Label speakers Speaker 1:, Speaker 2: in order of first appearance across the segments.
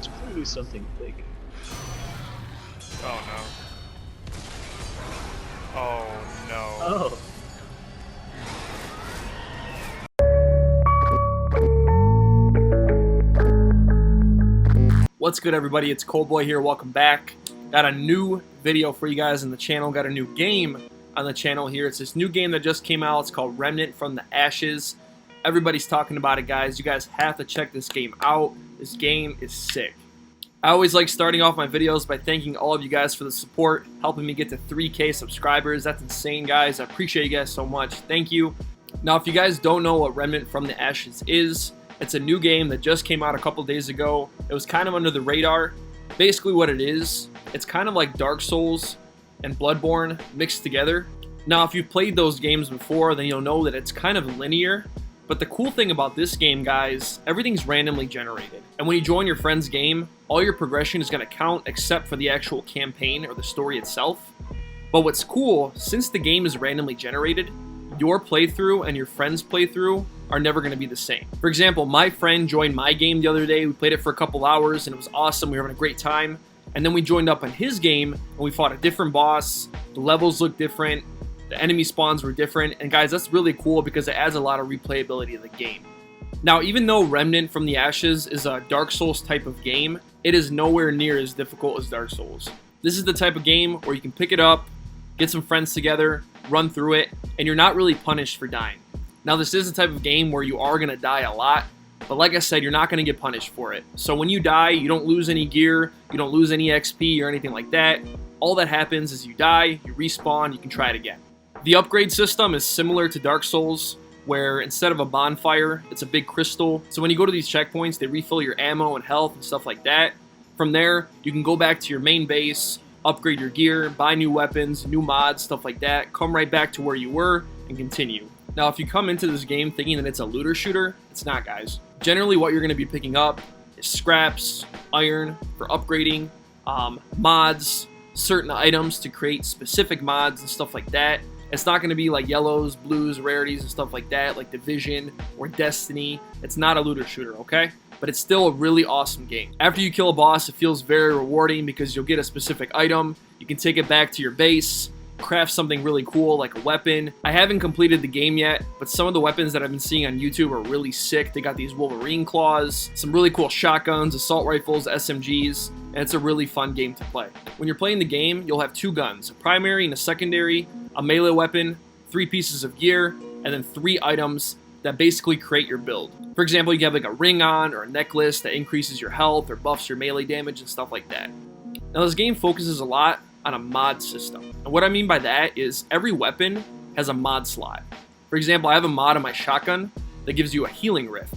Speaker 1: It's clearly something big.
Speaker 2: Oh no. Oh no.
Speaker 1: Oh.
Speaker 3: What's good, everybody? It's Coldboy here. Welcome back. Got a new video for you guys on the channel. Got a new game on the channel here. It's this new game that just came out. It's called Remnant from the Ashes. Everybody's talking about it, guys. You guys have to check this game out. This game is sick. I always like starting off my videos by thanking all of you guys for the support, helping me get to 3K subscribers. That's insane, guys. I appreciate you guys so much. Thank you. Now, if you guys don't know what Remnant from the Ashes is, it's a new game that just came out a couple days ago. It was kind of under the radar. Basically what it is, it's kind of like Dark Souls and Bloodborne mixed together. Now, if you've played those games before, then you'll know that it's kind of linear. But the cool thing about this game, guys, everything's randomly generated. And when you join your friend's game, all your progression is going to count except for the actual campaign or the story itself. But what's cool, since the game is randomly generated, your playthrough and your friend's playthrough are never going to be the same. For example, my friend joined my game the other day. We played it for a couple hours and it was awesome. We were having a great time. And then we joined up on his game and we fought a different boss. The levels looked different. The enemy spawns were different. And guys, that's really cool because it adds a lot of replayability to the game. Now, even though Remnant from the Ashes is a Dark Souls type of game, it is nowhere near as difficult as Dark Souls. This is the type of game where you can pick it up, get some friends together, run through it, and you're not really punished for dying. Now, this is the type of game where you are going to die a lot, but like I said, you're not going to get punished for it. So when you die, you don't lose any gear, you don't lose any XP or anything like that. All that happens is you die, you respawn, you can try it again. The upgrade system is similar to Dark Souls, where instead of a bonfire, it's a big crystal. So when you go to these checkpoints, they refill your ammo and health and stuff like that. From there, you can go back to your main base, upgrade your gear, buy new weapons, new mods, stuff like that, come right back to where you were, and continue. Now, if you come into this game thinking that it's a looter shooter, it's not, guys. Generally, what you're going to be picking up is scraps, iron for upgrading, mods, certain items to create specific mods and stuff like that. It's not going to be like yellows, blues, rarities, and stuff like that, like Division or Destiny. It's not a looter shooter, okay? But it's still a really awesome game. After you kill a boss, it feels very rewarding because you'll get a specific item. You can take it back to your base, craft something really cool like a weapon. I haven't completed the game yet, but some of the weapons that I've been seeing on YouTube are really sick. They got these Wolverine claws, some really cool shotguns, assault rifles, SMGs, and it's a really fun game to play. When you're playing the game, you'll have two guns, a primary and a secondary, a melee weapon, 3 pieces of gear, and then 3 items that basically create your build. For example, you can have like a ring on or a necklace that increases your health or buffs your melee damage and stuff like that. Now, this game focuses a lot on a mod system. And what I mean by that is every weapon has a mod slot. For example, I have a mod on my shotgun that gives you a healing rift.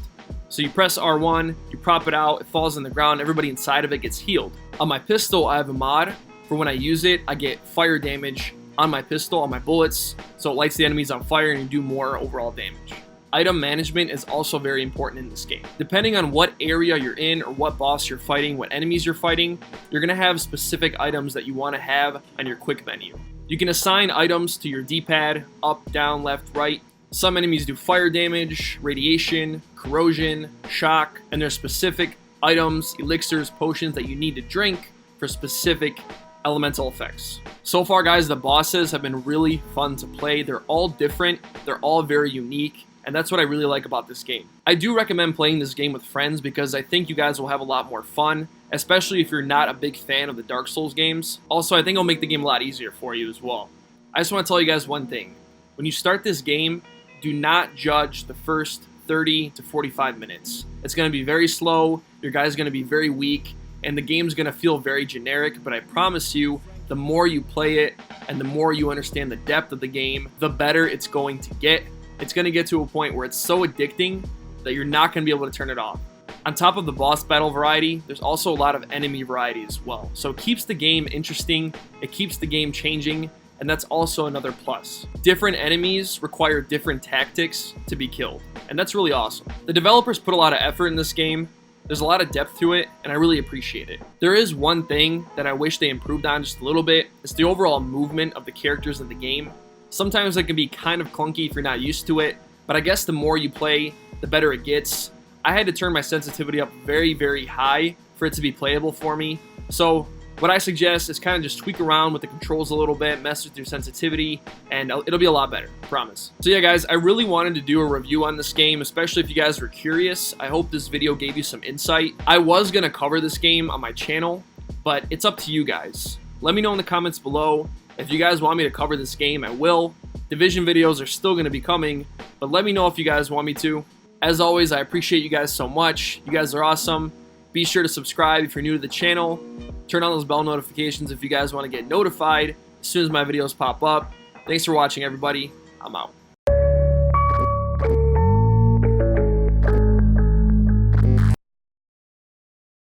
Speaker 3: So you press R1, you prop it out, it falls on the ground, everybody inside of it gets healed. On my pistol, I have a mod for when I use it, I get fire damage on my pistol, on my bullets, so it lights the enemies on fire and you do more overall damage. Item management is also very important in this game. Depending on what area you're in or what boss you're fighting, what enemies you're fighting, you're going to have specific items that you want to have on your quick menu. You can assign items to your D-pad, up, down, left, right. Some enemies do fire damage, radiation, corrosion, shock, and there's specific items, elixirs, potions that you need to drink for specific elemental effects. So far, guys, the bosses have been really fun to play. They're all different, they're all very unique, and that's what I really like about this game. I do recommend playing this game with friends because I think you guys will have a lot more fun, especially if you're not a big fan of the Dark Souls games. Also, I think it'll make the game a lot easier for you as well. I just want to tell you guys one thing. When you start this game, do not judge the first 30 to 45 minutes. It's going to be very slow, your guy's going to be very weak, and the game's going to feel very generic, but I promise you, the more you play it and the more you understand the depth of the game, the better it's going to get. It's going to get to a point where it's so addicting that you're not going to be able to turn it off. On top of the boss battle variety, there's also a lot of enemy variety as well. So it keeps the game interesting, it keeps the game changing, and that's also another plus. Different enemies require different tactics to be killed, and that's really awesome. The developers put a lot of effort in this game. There's a lot of depth to it, and I really appreciate it. There is one thing that I wish they improved on just a little bit. It's the overall movement of the characters in the game. Sometimes it can be kind of clunky if you're not used to it, but I guess the more you play, the better it gets. I had to turn my sensitivity up very, very high for it to be playable for me. So what I suggest is kind of just tweak around with the controls a little bit, mess with your sensitivity, and it'll be a lot better, promise. So yeah guys, I really wanted to do a review on this game, especially if you guys were curious. I hope this video gave you some insight. I was going to cover this game on my channel, but it's up to you guys. Let me know in the comments below. If you guys want me to cover this game, I will. Division videos are still going to be coming, but let me know if you guys want me to. As always, I appreciate you guys so much. You guys are awesome. Be sure to subscribe if you're new to the channel. Turn on those bell notifications if you guys want to get notified as soon as my videos pop up. Thanks for watching, everybody. I'm out.